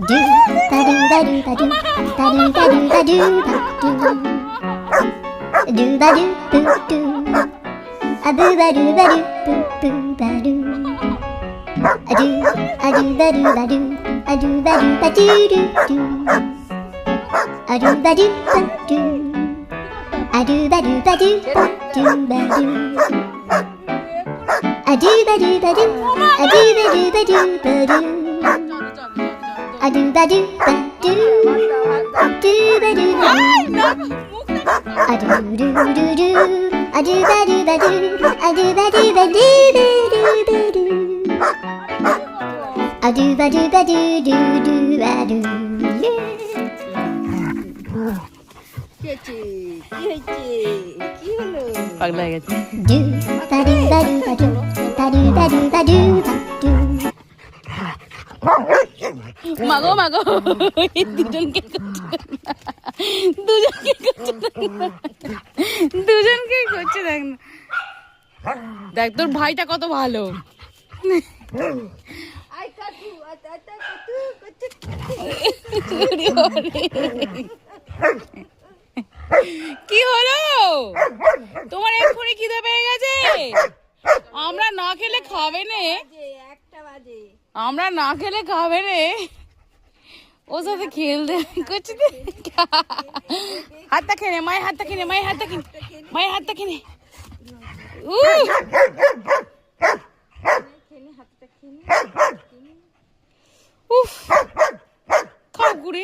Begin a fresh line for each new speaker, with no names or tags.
Do ba do ba do ba do ba do ba do ba do do ba do boo doo. A boo ba do ba do boo boo ba do. A do ba do ba do a do ba do ba do do do. A do ba do ba do. A do ba do ba do ba do ba do. A do ba do ba do a do ba do ba do ba do. A do ba do ba do do ba do ba do. A do do do do a do ba do ba do a do ba do ba do ba do ba do. A do ba do ba do do do ba do.
পাগলা হয়ে গেছে।
Do ba do ba do ba do ba do ba do ba do ba do.
মাগো মাগো দুজনকে দুজনকে করছে দেখ না। দেখ তোর ভাইটা কত ভালো। কি হলো তোমার এক্ষুনি খিদে পেয়ে গেছে? আমরা না খেলে খাবে নে, আমরা না খেলে খাবে রে। ও সাথে খেলতে করছে। হাতটা খেনে মায়ের হাতটা খেনে মায়ের হাতটা খেনে মায়ের হাতটা খেনে। উফ খাও ঘুরে।